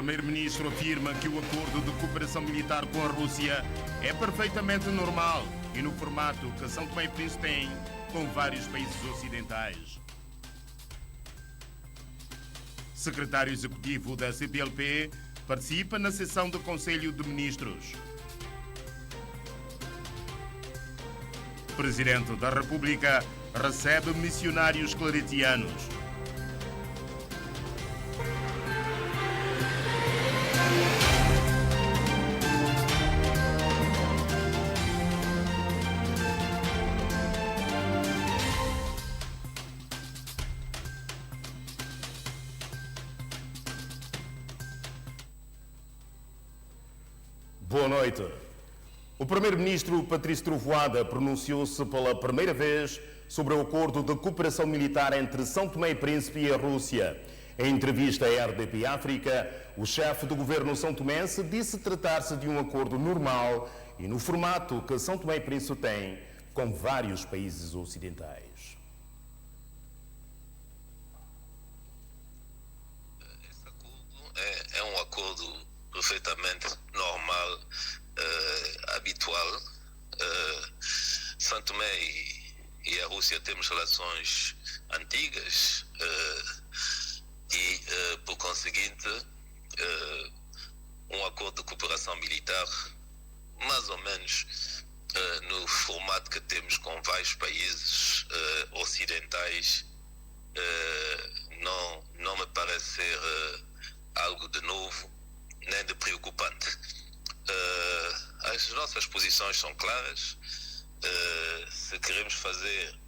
primeiro-ministro afirma que o acordo de cooperação militar com a Rússia é perfeitamente normal e no formato que São Tomé e Príncipe tem com vários países ocidentais. Secretário Executivo da CPLP participa na sessão do Conselho de Ministros. Presidente da República recebe missionários claretianos. Boa noite. O primeiro-ministro Patrício Trovoada pronunciou-se pela primeira vez sobre o acordo de cooperação militar entre São Tomé e Príncipe e a Rússia. Em entrevista à RDP África, o chefe do governo são-tomense disse tratar-se de um acordo normal e no formato que São Tomé e Príncipe tem com vários países ocidentais. Esse acordo é um acordo perfeitamente normal, habitual. São Tomé e a Rússia temos relações antigas e, por conseguinte, um acordo de cooperação militar, mais ou menos no formato que temos com vários países ocidentais, não me parece ser algo de novo nem de preocupante. As nossas posições são claras. Se queremos fazer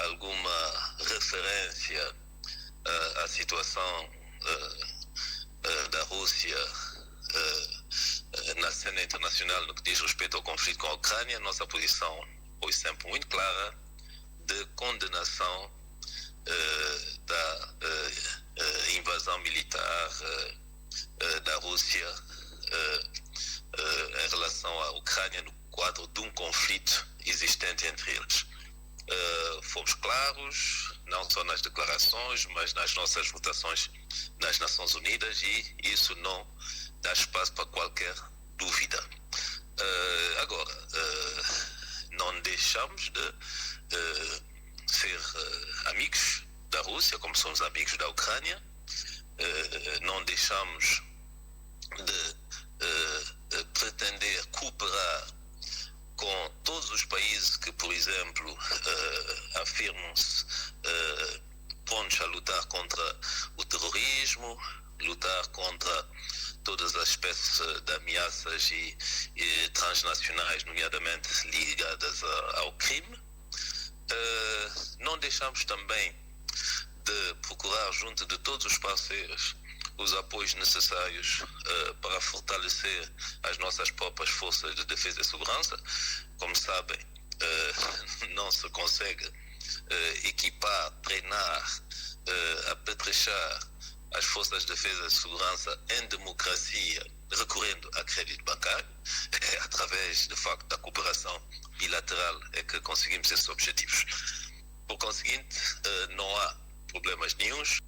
alguma referência à situação da Rússia na cena internacional no que diz respeito ao conflito com a Ucrânia, nossa posição foi sempre muito clara de condenação da invasão militar da Rússia em relação à Ucrânia no quadro de um conflito existente entre eles. Fomos claros, não só nas declarações, mas nas nossas votações nas Nações Unidas, e isso não dá espaço para qualquer dúvida. Agora, não deixamos de ser amigos da Rússia, como somos amigos da Ucrânia. Não deixamos de pretender cooperar com todos os países que, por exemplo, afirmam-se prontos a lutar contra o terrorismo, lutar contra todas as espécies de ameaças e transnacionais, nomeadamente ligadas ao crime. Não deixamos também de procurar junto de todos os parceiros os apoios necessários para fortalecer as nossas próprias forças de defesa e segurança. Como sabem, não se consegue equipar, treinar, apetrechar as forças de defesa e segurança em democracia recorrendo a crédito bancário. É através, de facto, da cooperação bilateral é que conseguimos esses objetivos. Por conseguinte, não há problemas nenhuns.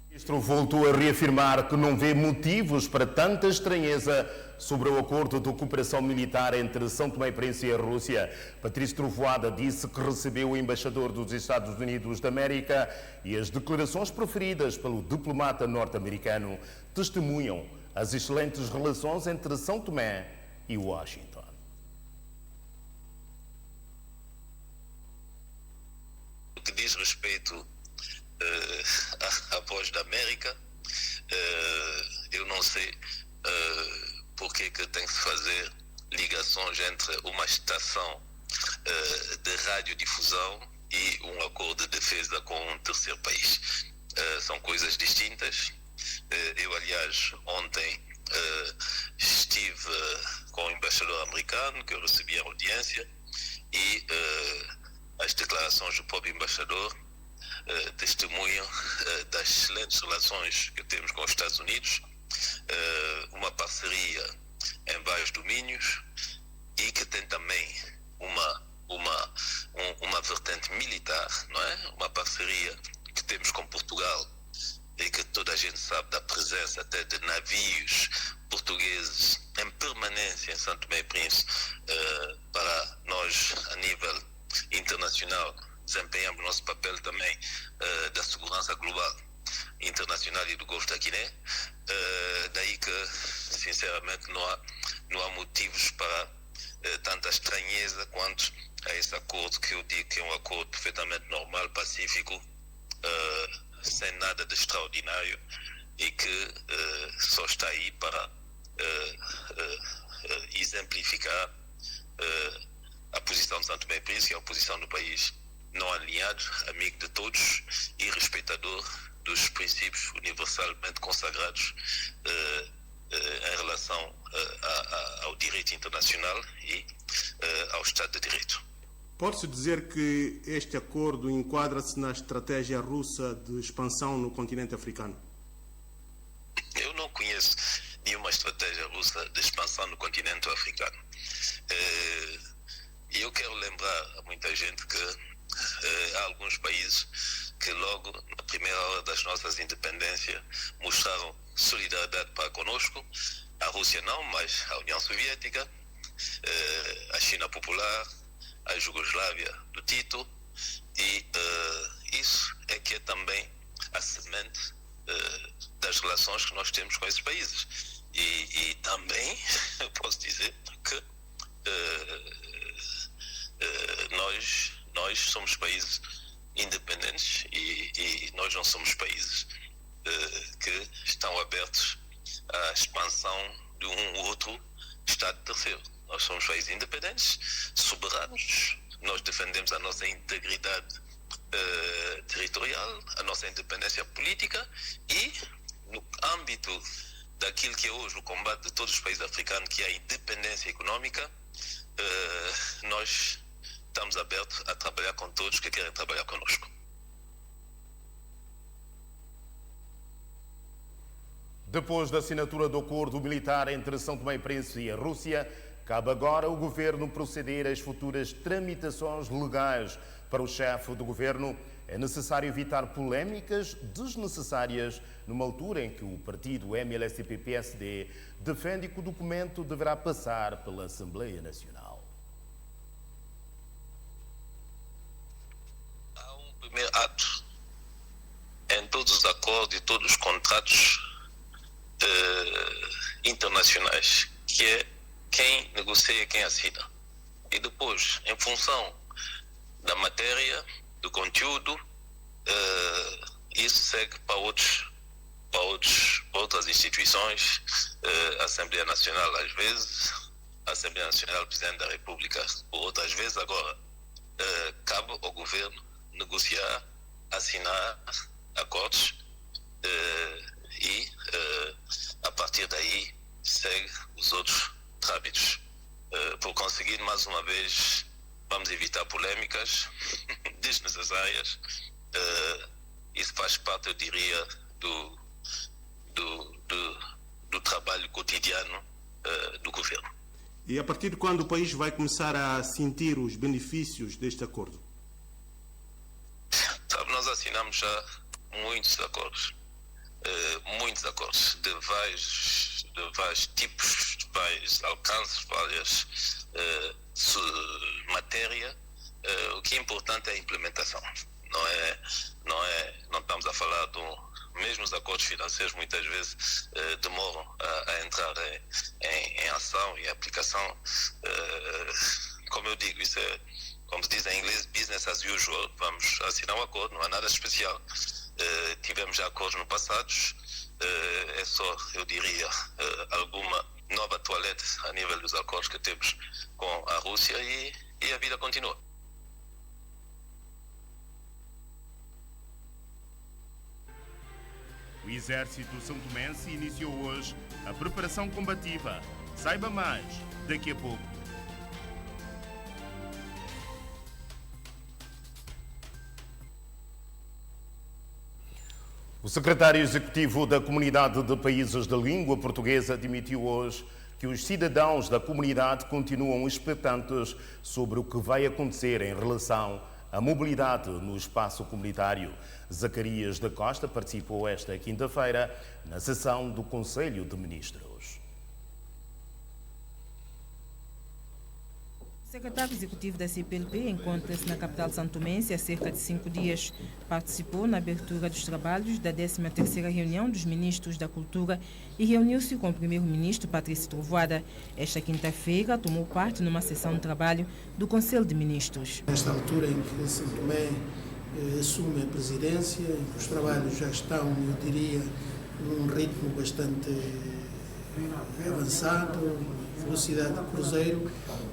O ministro voltou a reafirmar que não vê motivos para tanta estranheza sobre o acordo de cooperação militar entre São Tomé e Príncipe e a Rússia. Patrício Trovoada disse que recebeu o embaixador dos Estados Unidos da América e as declarações proferidas pelo diplomata norte-americano testemunham as excelentes relações entre São Tomé e Washington. No que diz respeito à voz da América, eu não sei por que tem que se fazer ligações entre uma estação de radiodifusão e um acordo de defesa com um terceiro país. São coisas distintas. Eu, aliás, ontem estive com o embaixador americano, que eu recebi a audiência, e as declarações do próprio embaixador testemunham das excelentes relações que temos com os Estados Unidos, uma parceria em vários domínios e que tem também uma vertente militar, não é? Uma parceria que temos com Portugal e que toda a gente sabe da presença até de navios portugueses em permanência em São Tomé e Príncipe, para nós, a nível internacional, desempenhamos nosso papel também da segurança global, internacional e do Golfo da Guiné. Daí que, sinceramente, não há motivos para tanta estranheza quanto a esse acordo, que eu digo que é um acordo perfeitamente normal, pacífico, sem nada de extraordinário, e que só está aí para exemplificar a posição de São Tomé e Príncipe, que é a posição do país não alinhado, amigo de todos e respeitador dos princípios universalmente consagrados em relação ao direito internacional e ao Estado de Direito. Pode-se dizer que este acordo enquadra-se na estratégia russa de expansão no continente africano? Eu não conheço nenhuma estratégia russa de expansão no continente africano. E eu quero lembrar a muita gente que há alguns países que logo na primeira hora das nossas independências mostraram solidariedade para conosco. A Rússia não, mas a União Soviética, a China Popular, a Jugoslávia do Tito, e isso é que é também a semente das relações que nós temos com esses países. E também posso dizer que nós somos países independentes e nós não somos países que estão abertos à expansão de um outro Estado terceiro. Nós somos países independentes, soberanos, nós defendemos a nossa integridade territorial, a nossa independência política, e no âmbito daquilo que é hoje o combate de todos os países africanos, que é a independência econômica, nós estamos abertos a trabalhar com todos que querem trabalhar conosco. Depois da assinatura do acordo militar entre São Tomé e Príncipe e a Rússia, cabe agora ao governo proceder às futuras tramitações legais. Para o chefe do governo, é necessário evitar polémicas desnecessárias numa altura em que o partido MLSTP-PSD defende que o documento deverá passar pela Assembleia Nacional. Há um primeiro ato em todos os acordos e todos os contratos internacionais, que é quem negocia, quem assina. E depois, em função da matéria, do conteúdo, isso segue para outras instituições, a Assembleia Nacional às vezes, a Assembleia Nacional, o Presidente da República por outras vezes. Agora, cabe ao governo negociar, assinar acordos e a partir daí segue os outros trâmites. Por conseguir, mais uma vez, vamos evitar polémicas desnecessárias. Isso faz parte, eu diria, do trabalho cotidiano do governo. E a partir de quando o país vai começar a sentir os benefícios deste acordo? Sabe, nós assinamos já muitos acordos de vários tipos, de vários alcances, várias matéria. O que é importante é a implementação. Não estamos a falar mesmo os acordos financeiros muitas vezes demoram a entrar em ação e aplicação. Como eu digo, isso é, como se diz em inglês, business as usual. Vamos assinar um acordo, não há nada especial. Tivemos já acordos no passado, é só, eu diria, alguma nova toalete a nível dos acordos que temos com a Rússia, e a vida continua. O exército são-tomense iniciou hoje a preparação combativa. Saiba mais daqui a pouco. O secretário executivo da Comunidade de Países de Língua Portuguesa admitiu hoje que os cidadãos da comunidade continuam expectantes sobre o que vai acontecer em relação a mobilidade no espaço comunitário. Zacarias da Costa participou esta quinta-feira na sessão do Conselho de Ministros. O secretário executivo da CPLP encontra-se na capital santomense há cerca de 5 dias. Participou na abertura dos trabalhos da 13ª reunião dos ministros da Cultura e reuniu-se com o primeiro-ministro Patrício Trovoada. Esta quinta-feira tomou parte numa sessão de trabalho do Conselho de Ministros. Nesta altura em que São Tomé assume a presidência, em que os trabalhos já estão, eu diria, num ritmo bastante avançado, velocidade de cruzeiro,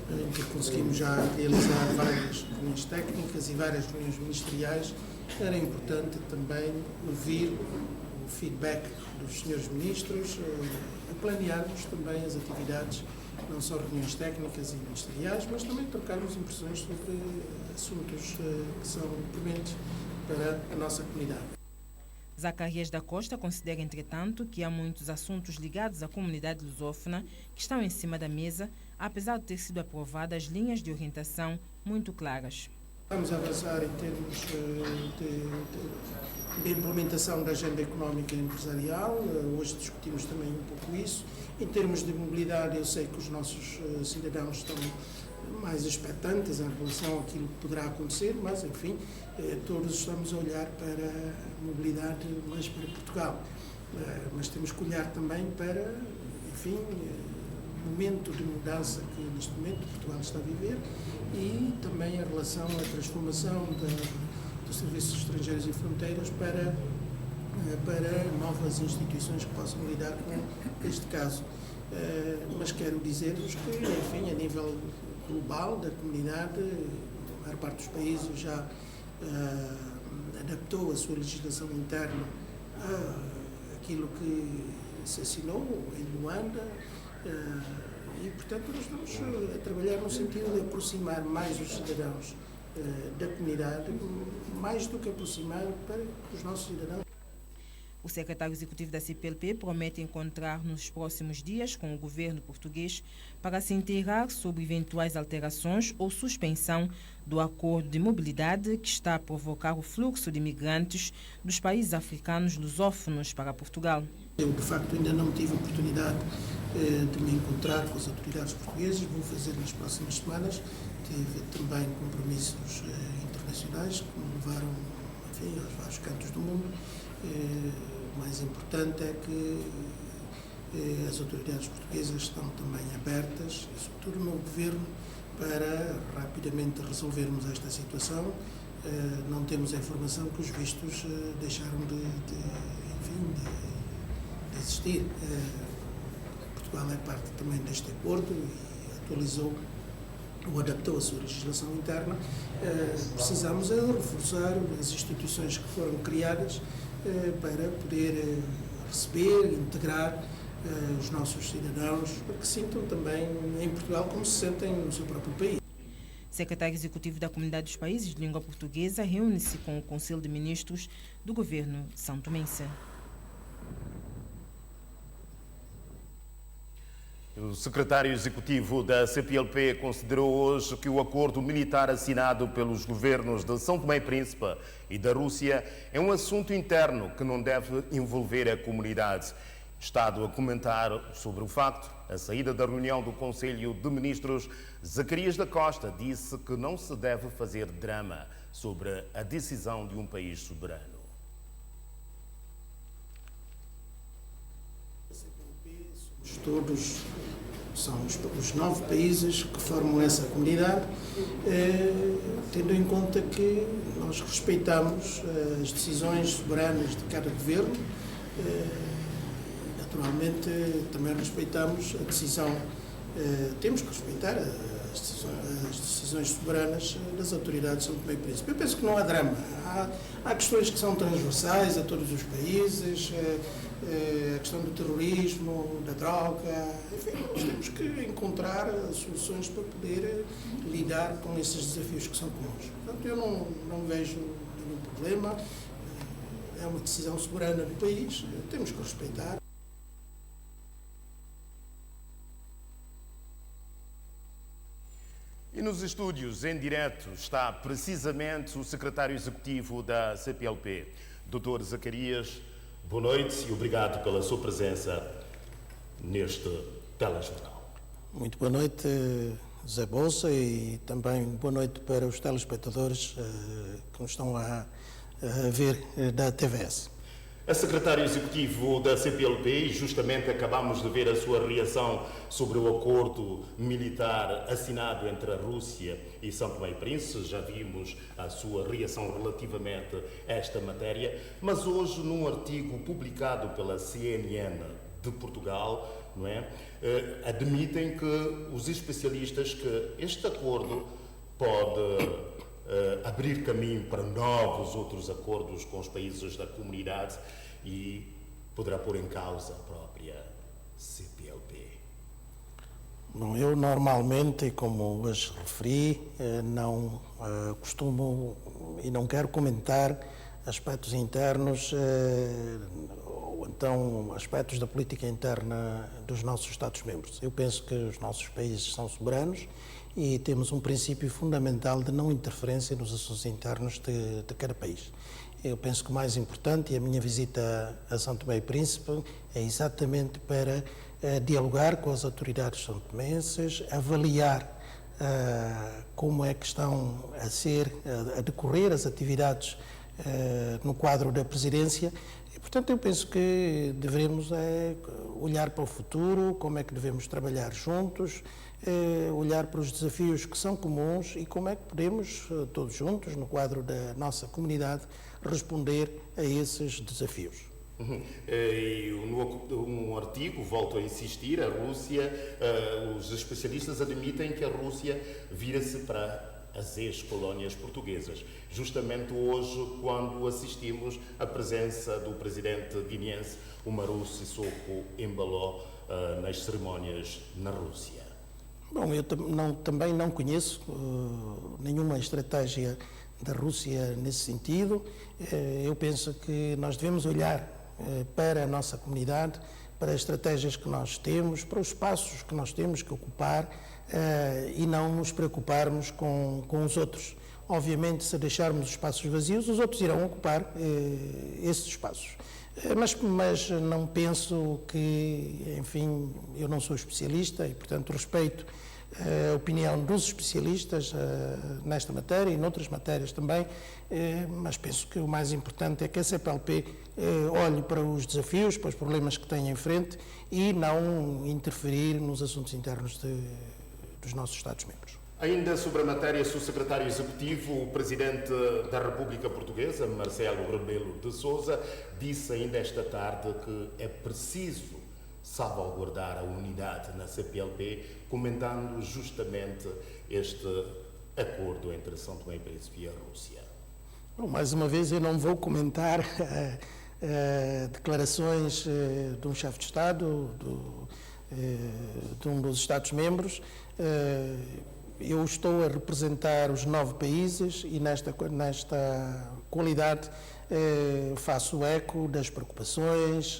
em que conseguimos já realizar várias reuniões técnicas e várias reuniões ministeriais, era importante também ouvir o feedback dos senhores ministros e planearmos também as atividades, não só reuniões técnicas e ministeriais, mas também trocarmos impressões sobre assuntos que são prementes para a nossa comunidade. Zacarias da Costa considera, entretanto, que há muitos assuntos ligados à comunidade lusófona que estão em cima da mesa, apesar de ter sido aprovadas linhas de orientação muito claras. Vamos avançar em termos de implementação da agenda económica e empresarial. Hoje discutimos também um pouco isso. Em termos de mobilidade, eu sei que os nossos cidadãos estão mais expectantes em relação àquilo que poderá acontecer, mas, enfim, todos estamos a olhar para a mobilidade mais para Portugal. Mas temos que olhar também para, enfim, o momento de mudança que neste momento Portugal está a viver e também em relação à transformação dos serviços estrangeiros e fronteiras para novas instituições que possam lidar com este caso. Mas quero dizer-vos que, enfim, a nível global da comunidade, a maior parte dos países já adaptou a sua legislação interna àquilo que se assinou em Luanda e, portanto, nós estamos a trabalhar no sentido de aproximar mais os cidadãos da comunidade, mais do que aproximar para os nossos cidadãos. O secretário executivo da CPLP promete encontrar nos próximos dias com o governo português para se inteirar sobre eventuais alterações ou suspensão do acordo de mobilidade que está a provocar o fluxo de imigrantes dos países africanos lusófonos para Portugal. Eu, de facto, ainda não tive a oportunidade de me encontrar com as autoridades portuguesas, vou fazer nas próximas semanas. Tive também compromissos internacionais que me levaram, enfim, aos vários cantos do mundo. O mais importante é que as autoridades portuguesas estão também abertas, sobretudo no governo, para rapidamente resolvermos esta situação. Não temos a informação que os vistos deixaram de existir. Portugal é parte também deste acordo e atualizou ou adaptou a sua legislação interna. Precisamos reforçar as instituições que foram criadas para poder receber, integrar os nossos cidadãos, para que sintam também em Portugal como se sentem no seu próprio país. Secretário Executivo da Comunidade dos Países de Língua Portuguesa reúne-se com o Conselho de Ministros do Governo santomense. O secretário executivo da CPLP considerou hoje que o acordo militar assinado pelos governos de São Tomé e Príncipe e da Rússia é um assunto interno que não deve envolver a comunidade. Estado a comentar sobre o facto, a saída da reunião do Conselho de Ministros, Zacarias da Costa disse que não se deve fazer drama sobre a decisão de um país soberano. Todos são os 9 países que formam essa comunidade, tendo em conta que nós respeitamos as decisões soberanas de cada governo, naturalmente também respeitamos a decisão, temos que respeitar as decisões soberanas das autoridades de São Tomé e Príncipe. Eu penso que não há drama, há questões que são transversais a todos os países, a questão do terrorismo, da droga, enfim, nós temos que encontrar soluções para poder lidar com esses desafios que são comuns. Portanto, eu não vejo nenhum problema, é uma decisão soberana do país, temos que respeitar. E no nos estúdios, em direto, está precisamente o secretário executivo da CPLP, Dr. Zacarias. Boa noite e obrigado pela sua presença neste telejornal. Muito boa noite, Zé Bolsa, e também boa noite para os telespectadores que nos estão a ver da TVS. A secretário executivo da CPLP, e justamente acabamos de ver a sua reação sobre o acordo militar assinado entre a Rússia e São Tomé e Príncipe. Já vimos a sua reação relativamente a esta matéria, mas hoje, num artigo publicado pela CNN de Portugal, não é, admitem que os especialistas que este acordo pode abrir caminho para novos outros acordos com os países da comunidade e poderá pôr em causa a própria CPLP. Bom, eu normalmente, como hoje referi, não costumo e não quero comentar aspectos internos ou então aspectos da política interna dos nossos Estados-membros. Eu penso que os nossos países são soberanos e temos um princípio fundamental de não interferência nos assuntos internos de cada país. Eu penso que o mais importante, e a minha visita a São Tomé e Príncipe, é exatamente para dialogar com as autoridades são-tomenses, avaliar como é que estão a decorrer as atividades no quadro da presidência. E, portanto, eu penso que devemos olhar para o futuro, como é que devemos trabalhar juntos, olhar para os desafios que são comuns e como é que podemos, todos juntos, no quadro da nossa comunidade, responder a esses desafios. E num artigo, volto a insistir, a Rússia, os especialistas admitem que a Rússia vira-se para as ex-colónias portuguesas. Justamente hoje, quando assistimos à presença do presidente guineense Umaru Sissoko Embalo nas cerimónias na Rússia. Bom, eu também não conheço nenhuma estratégia da Rússia nesse sentido. Eu penso que nós devemos olhar para a nossa comunidade, para as estratégias que nós temos, para os espaços que nós temos que ocupar e não nos preocuparmos com os outros. Obviamente, se deixarmos os espaços vazios, os outros irão ocupar esses espaços. Mas não penso que, enfim, eu não sou especialista e, portanto, respeito a opinião dos especialistas nesta matéria e noutras matérias também, mas penso que o mais importante é que a CPLP olhe para os desafios, para os problemas que tem em frente e não interferir nos assuntos internos dos nossos Estados-membros. Ainda sobre a matéria, Sr. Secretário Executivo, o Presidente da República Portuguesa, Marcelo Rebelo de Sousa, disse ainda esta tarde que é preciso salvaguardar a unidade na CPLP, comentando justamente este acordo entre São Tomé e Príncipe e a Rússia. Bom, mais uma vez, eu não vou comentar declarações de um chefe de Estado, de um dos Estados-membros. Eu estou a representar os 9 países e nesta qualidade faço eco das preocupações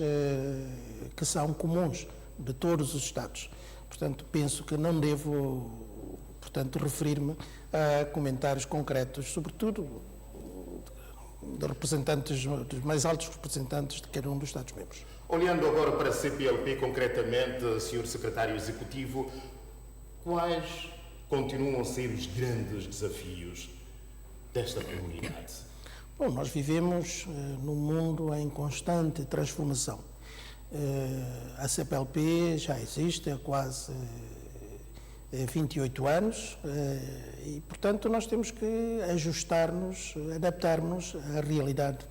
que são comuns de todos os Estados. Portanto, penso que não devo, referir-me a comentários concretos, sobretudo de representantes, dos mais altos representantes de cada um dos Estados-membros. Olhando agora para a CPLP, concretamente, Sr. Secretário Executivo, quais continuam a ser os grandes desafios desta comunidade? Bom, nós vivemos num mundo em constante transformação. A CPLP já existe há quase 28 anos e, portanto, nós temos que ajustar-nos, adaptar-nos à realidade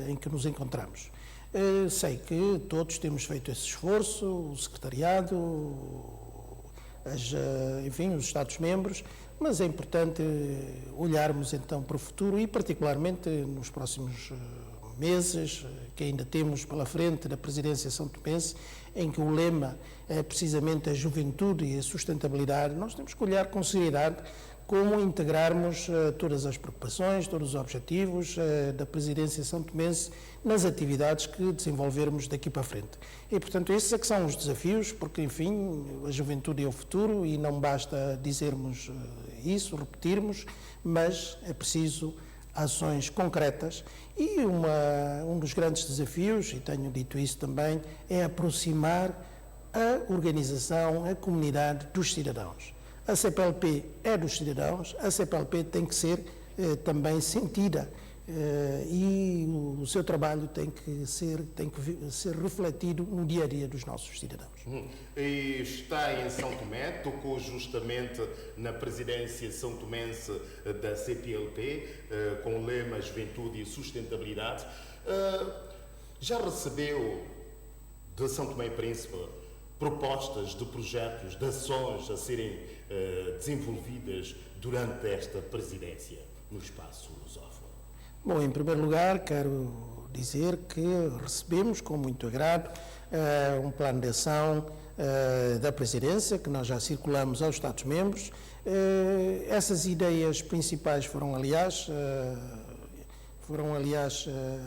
em que nos encontramos. Sei que todos temos feito esse esforço, o secretariado, enfim, os Estados-membros, mas é importante olharmos então para o futuro e particularmente nos próximos meses que ainda temos pela frente da presidência são-tomense, em que o lema é precisamente a juventude e a sustentabilidade. Nós temos que olhar com seriedade como integrarmos todas as preocupações, todos os objetivos da presidência são-tomense nas atividades que desenvolvermos daqui para frente. E, portanto, esses é que são os desafios, porque, enfim, a juventude é o futuro e não basta dizermos isso, repetirmos, mas é preciso ações concretas. E um dos grandes desafios, e tenho dito isso também, é aproximar a organização, a comunidade dos cidadãos. A CPLP é dos cidadãos, a CPLP tem que ser também sentida e o seu trabalho tem que ser refletido no dia a dia dos nossos cidadãos. E está em São Tomé, tocou justamente na presidência são-tomense da CPLP, com o lema Juventude e Sustentabilidade. Já recebeu de São Tomé e Príncipe propostas de projetos, de ações a serem desenvolvidas durante esta presidência no espaço lusófono? Bom, em primeiro lugar, quero dizer que recebemos com muito agrado um plano de ação da presidência, que nós já circulamos aos Estados-membros. Essas ideias principais foram, aliás,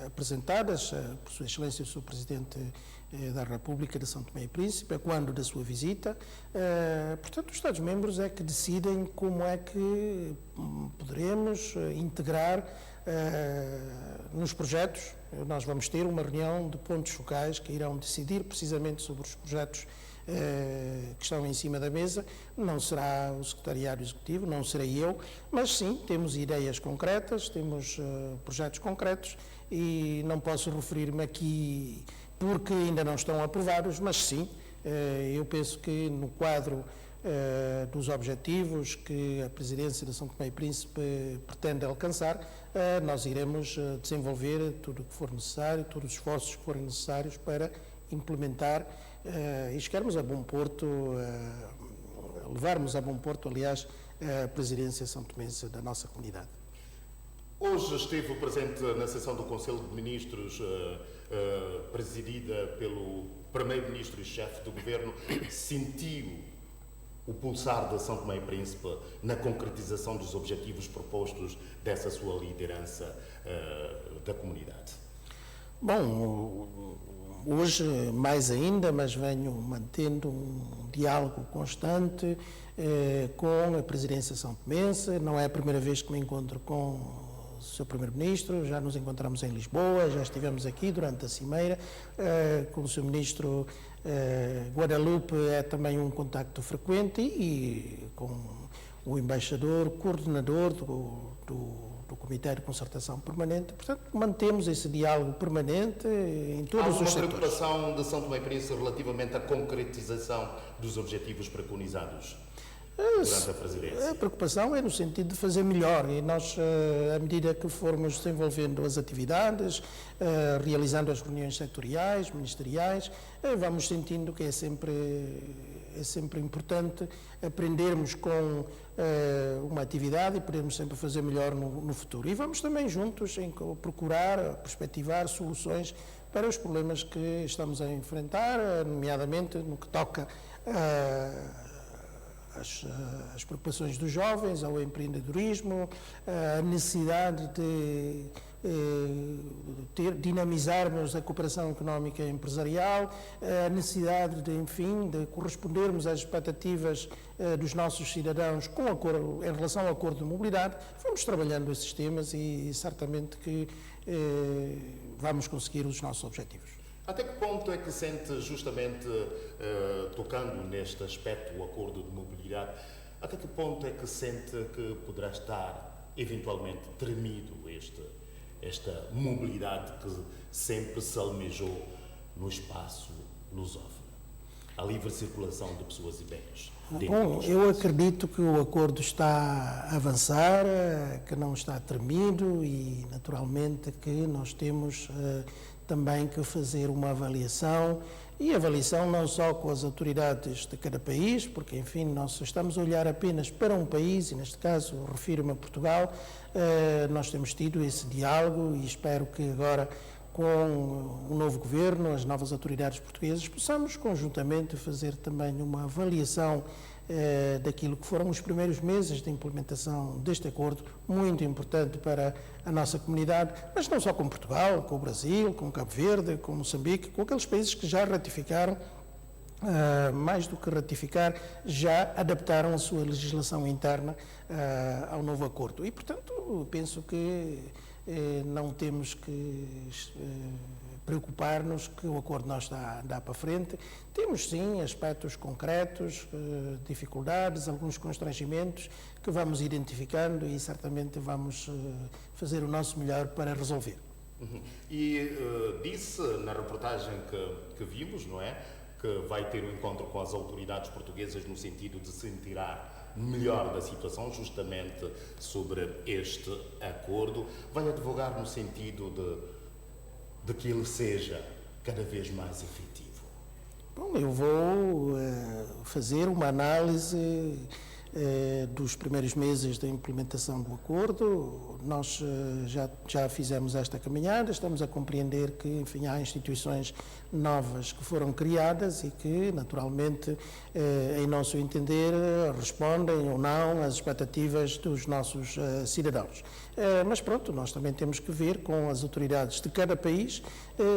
apresentadas por Sua Excelência, o Sr. Presidente da República de São Tomé e Príncipe, quando da sua visita. Portanto, os Estados-membros é que decidem como é que poderemos integrar nos projetos. Nós vamos ter uma reunião de pontos focais que irão decidir precisamente sobre os projetos que estão em cima da mesa. Não será o Secretariado Executivo, não serei eu, mas sim, temos ideias concretas, temos projetos concretos e não posso referir-me aqui porque ainda não estão aprovados, mas sim, eu penso que no quadro dos objetivos que a presidência de São Tomé e Príncipe pretende alcançar, nós iremos desenvolver tudo o que for necessário, todos os esforços que forem necessários para implementar e chegarmos a bom porto, levarmos a bom porto, aliás, a presidência são-tomense da nossa comunidade. Hoje esteve presente na sessão do Conselho de Ministros, presidida pelo Primeiro-Ministro e chefe do Governo. Sentiu o pulsar de São Tomé e Príncipe na concretização dos objetivos propostos dessa sua liderança da comunidade? Bom, hoje mais ainda, mas venho mantendo um diálogo constante com a presidência são-tomense. Não é a primeira vez que me encontro com o Sr. Primeiro-Ministro, já nos encontramos em Lisboa, já estivemos aqui durante a cimeira, com o Sr. Ministro Guadalupe é também um contacto frequente e com o embaixador, coordenador do Comitê de Concertação Permanente. Portanto, mantemos esse diálogo permanente em todos os setores. Há uma preocupação de São Tomé e Príncipe relativamente à concretização dos objetivos preconizados durante a presidência? A preocupação é no sentido de fazer melhor e nós, à medida que formos desenvolvendo as atividades, realizando as reuniões setoriais, ministeriais, vamos sentindo que é sempre importante aprendermos com uma atividade e podermos sempre fazer melhor no futuro. E vamos também juntos procurar, perspectivar soluções para os problemas que estamos a enfrentar, nomeadamente no que toca as preocupações dos jovens, ao empreendedorismo, a necessidade de dinamizarmos a cooperação económica e empresarial, a necessidade de, enfim, de correspondermos às expectativas dos nossos cidadãos em relação ao acordo de mobilidade. Vamos trabalhando esses temas e certamente que vamos conseguir os nossos objetivos. Até que ponto é que sente, justamente tocando neste aspecto, o acordo de mobilidade, até que ponto é que sente que poderá estar eventualmente tremido esta mobilidade que sempre se almejou no espaço lusófono? A livre circulação de pessoas e bens. Bom, eu acredito que o acordo está a avançar, que não está tremido e, naturalmente, que nós temos também que fazer uma avaliação, e avaliação não só com as autoridades de cada país, porque, enfim, nós estamos a olhar apenas para um país, e neste caso refiro-me a Portugal. Nós temos tido esse diálogo e espero que agora, com o novo governo, as novas autoridades portuguesas, possamos conjuntamente fazer também uma avaliação daquilo que foram os primeiros meses de implementação deste acordo, muito importante para a nossa comunidade, mas não só com Portugal, com o Brasil, com Cabo Verde, com Moçambique, com aqueles países que já ratificaram, mais do que ratificar, já adaptaram a sua legislação interna ao novo acordo. E, portanto, penso que não temos que preocupar-nos que o acordo não está a dar para frente. Temos, sim, aspectos concretos, dificuldades, alguns constrangimentos que vamos identificando e certamente vamos fazer o nosso melhor para resolver. E disse na reportagem que vimos, não é, que vai ter um encontro com as autoridades portuguesas no sentido de se inteirar melhor da situação, justamente sobre este acordo. Vai advogar no sentido de que ele seja cada vez mais efetivo? Bom, eu vou fazer uma análise dos primeiros meses da implementação do acordo. Nós já fizemos esta caminhada, estamos a compreender que, enfim, há instituições novas que foram criadas e que, naturalmente, em nosso entender, respondem ou não às expectativas dos nossos cidadãos. Mas pronto, nós também temos que ver com as autoridades de cada país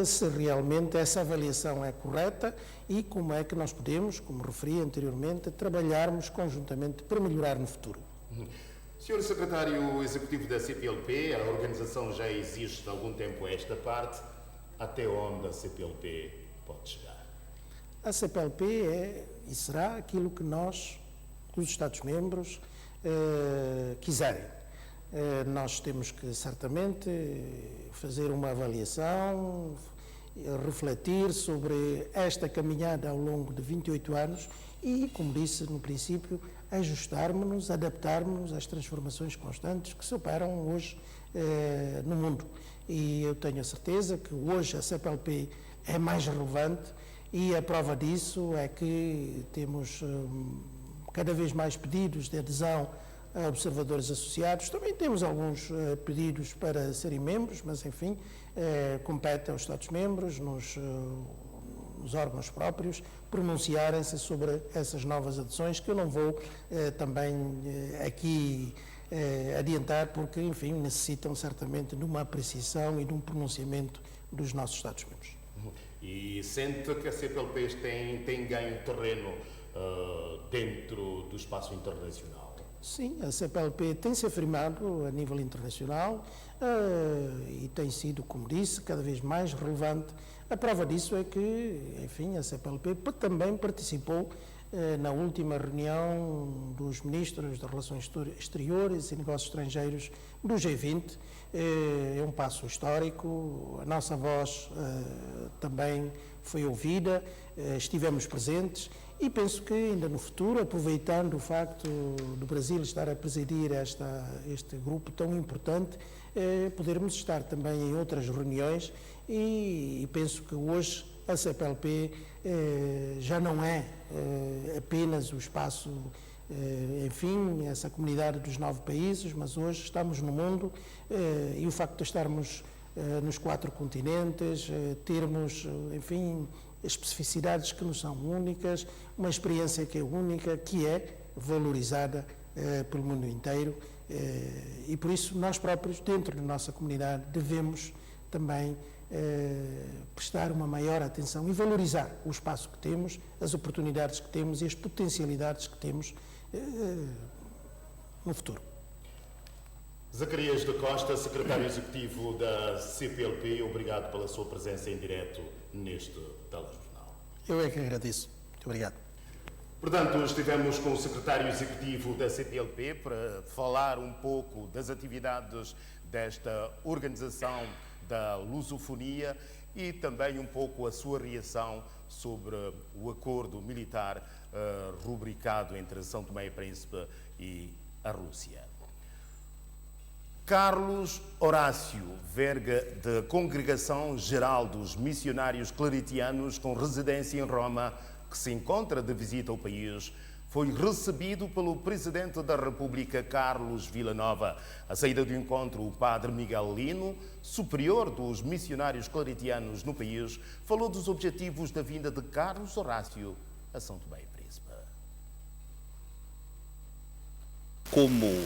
se realmente essa avaliação é correta e como é que nós podemos, como referi anteriormente, trabalharmos conjuntamente para melhorar no futuro. Senhor Secretário Executivo da CPLP, a organização já existe há algum tempo a esta parte. Até onde a CPLP pode chegar? A CPLP é e será aquilo que nós, os Estados-membros, quiserem. Nós temos que, certamente, fazer uma avaliação, refletir sobre esta caminhada ao longo de 28 anos e, como disse no princípio, ajustarmos-nos, adaptarmos às transformações constantes que se operam hoje no mundo. E eu tenho a certeza que hoje a CPLP é mais relevante e a prova disso é que temos cada vez mais pedidos de adesão a observadores associados. Também temos alguns pedidos para serem membros, mas, enfim, compete aos Estados-membros, nos órgãos próprios, pronunciarem-se sobre essas novas adesões, que eu não vou também aqui adiantar, porque, enfim, necessitam certamente de uma apreciação e de um pronunciamento dos nossos Estados-membros. E sente que a CPLP tem ganho terreno dentro do espaço internacional? Sim, a CPLP tem se afirmado a nível internacional e tem sido, como disse, cada vez mais relevante. A prova disso é que, enfim, a CPLP também participou na última reunião dos ministros de Relações Exteriores e Negócios Estrangeiros do G20. É um passo histórico, a nossa voz também foi ouvida, estivemos presentes e penso que ainda no futuro, aproveitando o facto do Brasil estar a presidir este grupo tão importante, podermos estar também em outras reuniões e penso que hoje a CPLP já não é apenas o espaço, enfim, essa comunidade dos 9 países, mas hoje estamos no mundo e o facto de estarmos nos 4 continentes, termos, enfim, especificidades que nos são únicas, uma experiência que é única, que é valorizada pelo mundo inteiro e por isso nós próprios, dentro da nossa comunidade, devemos também prestar uma maior atenção e valorizar o espaço que temos, as oportunidades que temos e as potencialidades que temos no futuro. Zacarias da Costa, Secretário Executivo da CPLP, obrigado pela sua presença em direto neste telejornal. Eu é que agradeço. Muito obrigado. Portanto, estivemos com o Secretário Executivo da CPLP para falar um pouco das atividades desta organização da lusofonia e também um pouco a sua reação sobre o acordo militar rubricado entre São Tomé e Príncipe e a Rússia. Carlos Horácio, verga da Congregação Geral dos Missionários Claretianos com residência em Roma, que se encontra de visita ao país, foi recebido pelo Presidente da República, Carlos Villanova. À saída do encontro, o Padre Miguel Lino, superior dos missionários claretianos no país, falou dos objetivos da vinda de Carlos Horácio a São Tomé e Príncipe. como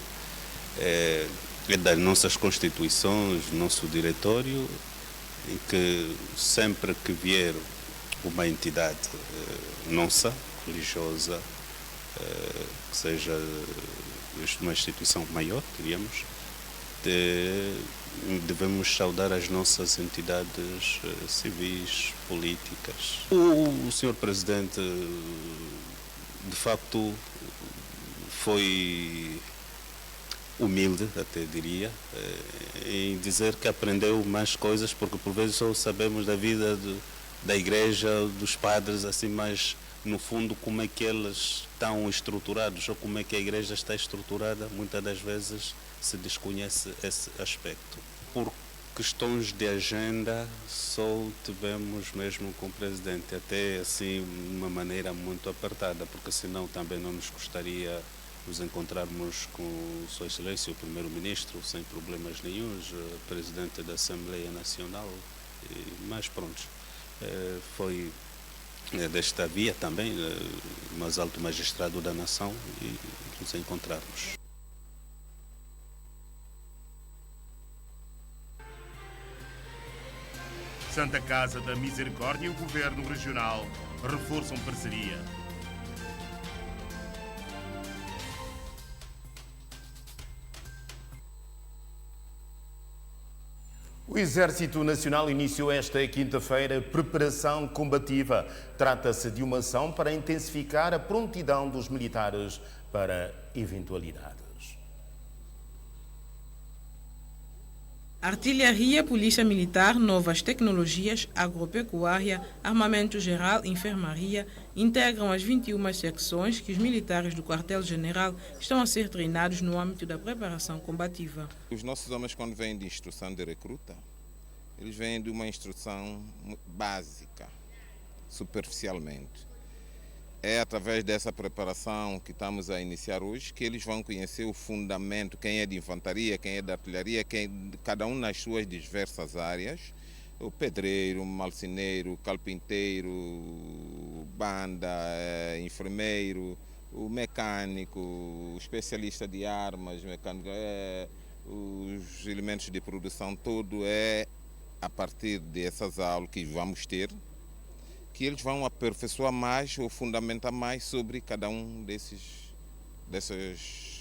é das nossas constituições, nosso diretório, em que sempre que vier uma entidade nossa, religiosa, que seja uma instituição maior, diríamos, devemos saudar as nossas entidades civis, políticas. O Sr. Presidente, de facto, foi humilde, até diria, em dizer que aprendeu mais coisas, porque por vezes só sabemos da vida da igreja, dos padres, assim, mas no fundo como é que eles estão estruturados ou como é que a igreja está estruturada, muitas das vezes se desconhece esse aspecto. Por questões de agenda, só tivemos mesmo com o Presidente, até assim de uma maneira muito apertada, porque senão também não nos gostaria nos encontrarmos com Sua Excelência, o Primeiro-Ministro, sem problemas nenhuns, o Presidente da Assembleia Nacional, mas pronto, foi desta via também, o mais alto magistrado da nação, e nos encontrarmos. Santa Casa da Misericórdia e o Governo Regional reforçam parceria. O Exército Nacional iniciou esta quinta-feira preparação combativa. Trata-se de uma ação para intensificar a prontidão dos militares para eventualidades. Artilharia, Polícia Militar, Novas Tecnologias, Agropecuária, Armamento Geral, Enfermaria integram as 21 secções que os militares do Quartel-General estão a ser treinados no âmbito da preparação combativa. Os nossos homens, quando vêm de instrução de recruta, eles vêm de uma instrução básica, superficialmente. É através dessa preparação que estamos a iniciar hoje que eles vão conhecer o fundamento, quem é de infantaria, quem é de artilharia, cada um nas suas diversas áreas. O pedreiro, o marceneiro, o carpinteiro, banda, enfermeiro, o mecânico, o especialista de armas, mecânico, os elementos de produção, todo é a partir dessas aulas que vamos ter, que eles vão aperfeiçoar mais ou fundamentar mais sobre cada um dessas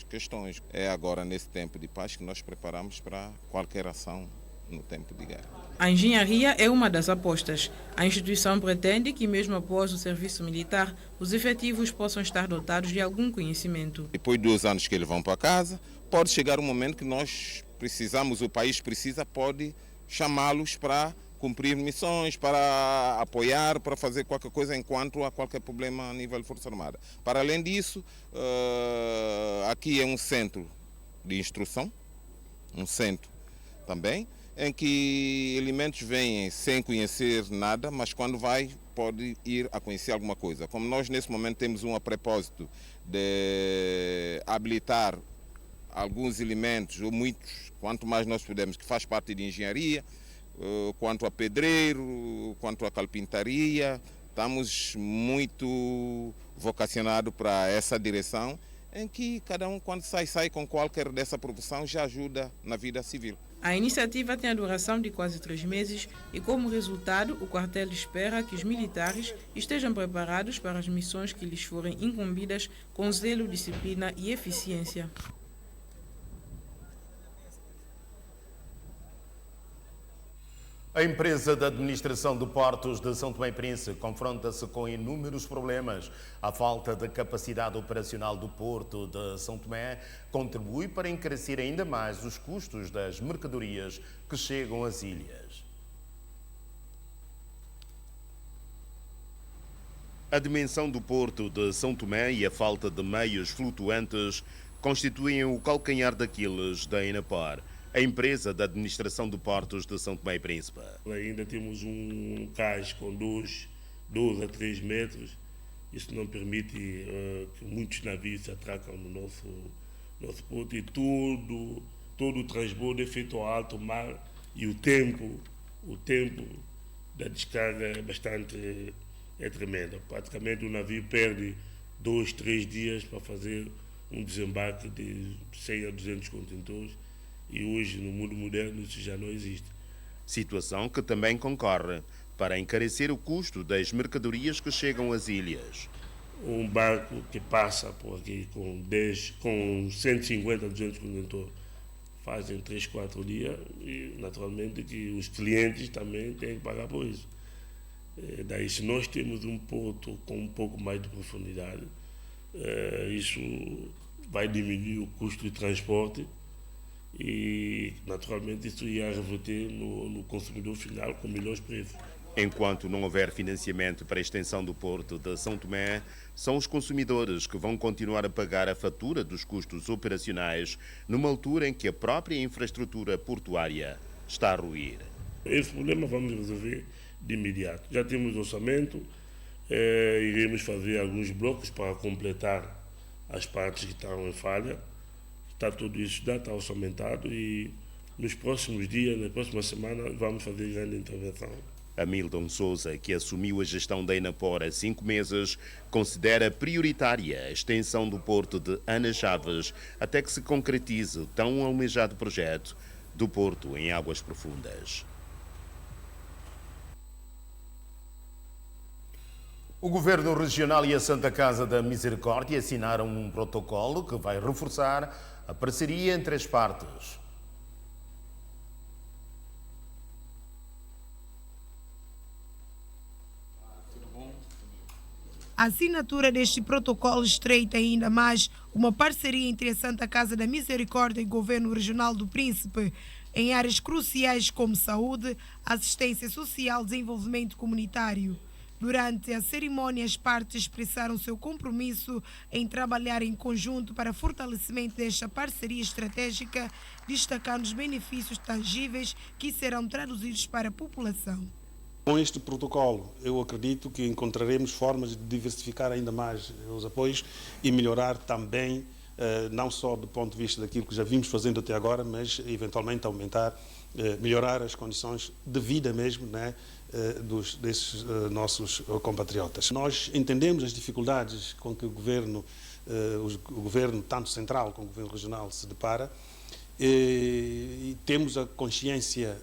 questões. É agora, nesse tempo de paz, que nós preparamos para qualquer ação no tempo de guerra. A engenharia é uma das apostas. A instituição pretende que, mesmo após o serviço militar, os efetivos possam estar dotados de algum conhecimento. Depois de 2 anos que eles vão para casa, pode chegar um momento que nós precisamos, o país precisa, pode chamá-los para cumprir missões, para apoiar, para fazer qualquer coisa enquanto há qualquer problema a nível de Força Armada. Para além disso, aqui é um centro de instrução, um centro também, em que elementos vêm sem conhecer nada, mas quando vai pode ir a conhecer alguma coisa. Como nós nesse momento temos um propósito de habilitar alguns elementos, ou muitos, quanto mais nós pudermos, que faz parte de engenharia, quanto a pedreiro, quanto a carpintaria, estamos muito vocacionados para essa direção, em que cada um, quando sai com qualquer dessa profissão, já ajuda na vida civil. A iniciativa tem a duração de quase 3 meses e, como resultado, o quartel espera que os militares estejam preparados para as missões que lhes forem incumbidas com zelo, disciplina e eficiência. A empresa da administração de portos de São Tomé e Príncipe confronta-se com inúmeros problemas. A falta de capacidade operacional do porto de São Tomé contribui para encarecer ainda mais os custos das mercadorias que chegam às ilhas. A dimensão do porto de São Tomé e a falta de meios flutuantes constituem o calcanhar daqueles da Enapor, a empresa da administração de portos de São Tomé e Príncipe. Ainda temos um cais com 2 a 3 metros. Isso não permite que muitos navios se atracam no nosso porto, e todo o transbordo é feito ao alto mar, e o tempo da descarga é tremendo. Praticamente o navio perde 2, 3 dias para fazer um desembarque de 100 a 200 contentores, e hoje, no mundo moderno, isso já não existe. Situação que também concorre para encarecer o custo das mercadorias que chegam às ilhas. Um barco que passa por aqui com 150 a 200 contentores fazem 3, 4 dias, e naturalmente que os clientes também têm que pagar por isso. Daí, se nós temos um porto com um pouco mais de profundidade, isso vai diminuir o custo de transporte e, naturalmente, isso ia refletir no consumidor final com melhores preços. Enquanto não houver financiamento para a extensão do porto de São Tomé, são os consumidores que vão continuar a pagar a fatura dos custos operacionais numa altura em que a própria infraestrutura portuária está a ruir. Esse problema vamos resolver de imediato. Já temos orçamento, iremos fazer alguns blocos para completar as partes que estão em falha. Está tudo isso, já está orçamentado, e nos próximos dias, na próxima semana, vamos fazer grande intervenção. Hamilton Souza, que assumiu a gestão da Enapor há 5 meses, considera prioritária a extensão do porto de Ana Chaves até que se concretize o tão almejado projeto do porto em águas profundas. O Governo Regional e a Santa Casa da Misericórdia assinaram um protocolo que vai reforçar a parceria entre as partes. A assinatura deste protocolo estreita ainda mais uma parceria entre a Santa Casa da Misericórdia e o Governo Regional do Príncipe em áreas cruciais como saúde, assistência social e desenvolvimento comunitário. Durante a cerimônia, as partes expressaram seu compromisso em trabalhar em conjunto para fortalecimento desta parceria estratégica, destacando os benefícios tangíveis que serão traduzidos para a população. Com este protocolo, eu acredito que encontraremos formas de diversificar ainda mais os apoios e melhorar também, não só do ponto de vista daquilo que já vimos fazendo até agora, mas eventualmente aumentar, melhorar as condições de vida mesmo, né, desses nossos compatriotas. Nós entendemos as dificuldades com que o governo, tanto central como o governo regional, se depara, e temos a consciência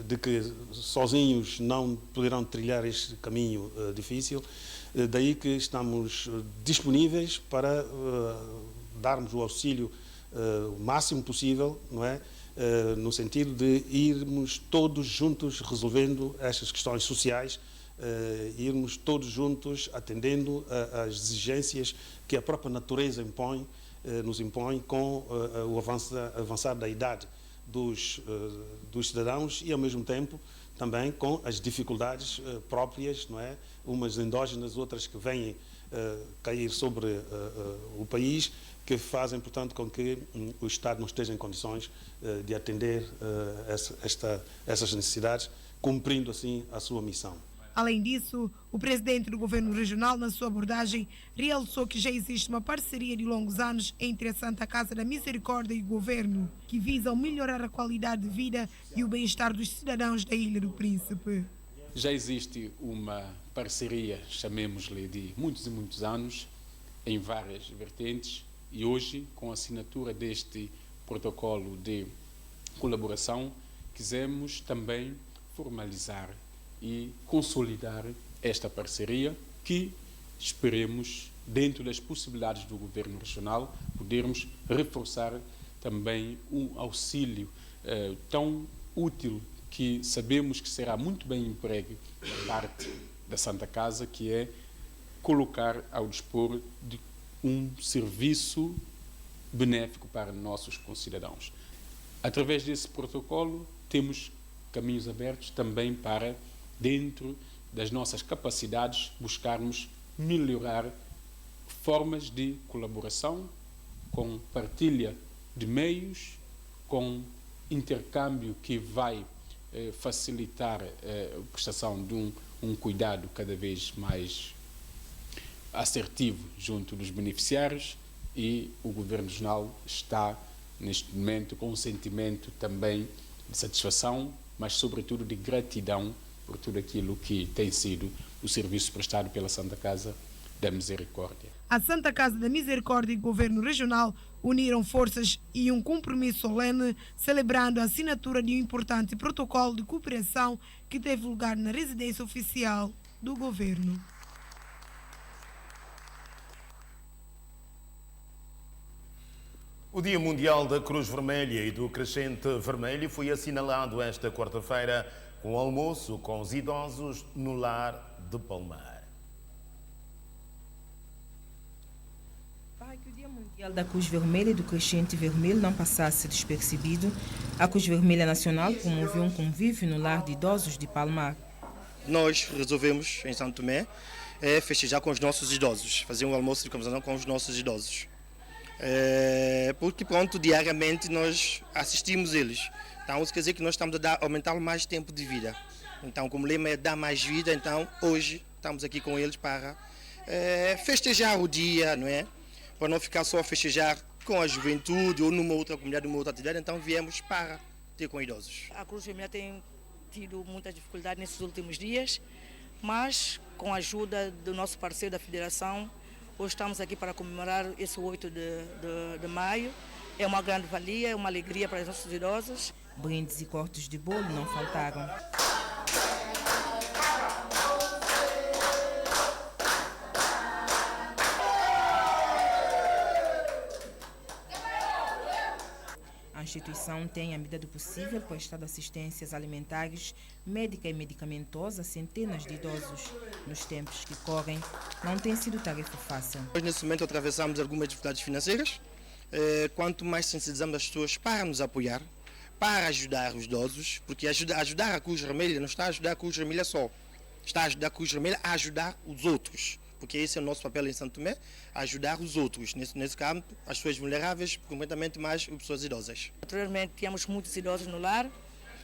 de que sozinhos não poderão trilhar este caminho difícil, daí que estamos disponíveis para darmos o auxílio o máximo possível, não é? No sentido de irmos todos juntos resolvendo estas questões sociais, irmos todos juntos atendendo às exigências que a própria natureza nos impõe com o avançar da idade dos cidadãos e, ao mesmo tempo, também com as dificuldades próprias, não é? Umas endógenas, outras que vêm cair sobre o país, que fazem, portanto, com que o Estado não esteja em condições de atender essas necessidades, cumprindo assim a sua missão. Além disso, o presidente do Governo Regional, na sua abordagem, realçou que já existe uma parceria de longos anos entre a Santa Casa da Misericórdia e o Governo, que visam melhorar a qualidade de vida e o bem-estar dos cidadãos da Ilha do Príncipe. Já existe uma parceria, chamemos-lhe, de muitos e muitos anos, em várias vertentes, e hoje, com a assinatura deste protocolo de colaboração, quisemos também formalizar e consolidar esta parceria que esperemos, dentro das possibilidades do Governo Regional, podermos reforçar também um auxílio tão útil que sabemos que será muito bem empregue da parte da Santa Casa, que é colocar ao dispor de um serviço benéfico para nossos concidadãos. Através desse protocolo, temos caminhos abertos também para, dentro das nossas capacidades, buscarmos melhorar formas de colaboração, com partilha de meios, com intercâmbio que vai facilitar a prestação de um cuidado cada vez mais assertivo junto dos beneficiários, e o Governo Regional está, neste momento, com um sentimento também de satisfação, mas, sobretudo, de gratidão por tudo aquilo que tem sido o serviço prestado pela Santa Casa da Misericórdia. A Santa Casa da Misericórdia e o Governo Regional uniram forças e um compromisso solene, celebrando a assinatura de um importante protocolo de cooperação que teve lugar na residência oficial do governo. O Dia Mundial da Cruz Vermelha e do Crescente Vermelho foi assinalado esta quarta-feira com um almoço com os idosos no lar de Palmar. Para que o Dia Mundial da Cruz Vermelha e do Crescente Vermelho não passasse despercebido, a Cruz Vermelha Nacional promoveu um convívio no lar de idosos de Palmar. Nós resolvemos, em Santo Tomé, festejar com os nossos idosos, fazer um almoço de comemoração com os nossos idosos. Porque, pronto, diariamente nós assistimos eles. Então, isso quer dizer que nós estamos a aumentar mais tempo de vida. Então, como o lema é dar mais vida, então, hoje estamos aqui com eles para festejar o dia, não é? Para não ficar só a festejar com a juventude ou numa outra comunidade, numa outra atividade, então viemos para ter com idosos. A Cruz Vermelha tem tido muita dificuldade nesses últimos dias, mas com a ajuda do nosso parceiro da Federação, hoje estamos aqui para comemorar esse 8 de maio. É uma grande valia, é uma alegria para os nossos idosos. Brindes e cortes de bolo não faltaram. A instituição tem, à medida do possível, prestado assistências alimentares, médica e medicamentosa a centenas de idosos. Nos tempos que correm, não tem sido tarefa fácil. Nós, nesse momento, atravessamos algumas dificuldades financeiras. Quanto mais sensibilizamos as pessoas para nos apoiar, para ajudar os idosos, porque ajudar a Cruz Vermelha não está a ajudar a Cruz Vermelha só, está a ajudar a Cruz Vermelha a ajudar os outros. Porque esse é o nosso papel em Santo Tomé, ajudar os outros. Nesse campo, as pessoas vulneráveis, completamente mais as pessoas idosas. Anteriormente tínhamos muitos idosos no lar,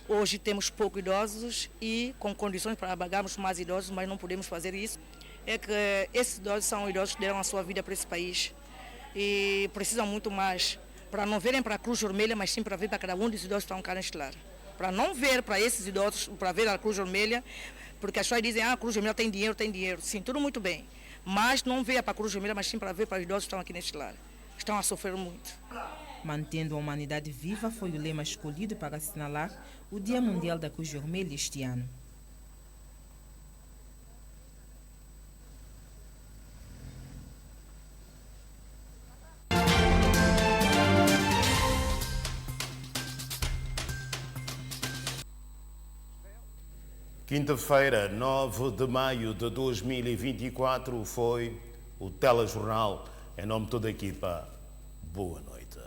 hoje temos poucos idosos e com condições para abrigarmos mais idosos, mas não podemos fazer isso. É que esses idosos são idosos que deram a sua vida para esse país e precisam muito mais, para não verem para a Cruz Vermelha, mas sim para ver para cada um dos idosos que estão cá neste lar. Para não ver para esses idosos, para ver a Cruz Vermelha, porque as pessoas dizem, a Cruz Vermelha tem dinheiro. Sim, tudo muito bem. Mas não veio para a Cruz Vermelha, mas sim para ver para os idosos que estão aqui neste lar. Estão a sofrer muito. Mantendo a humanidade viva foi o lema escolhido para assinalar o Dia Mundial da Cruz Vermelha este ano. Quinta-feira, 9 de maio de 2024, foi o Telejornal. Em nome de toda a equipa, boa noite.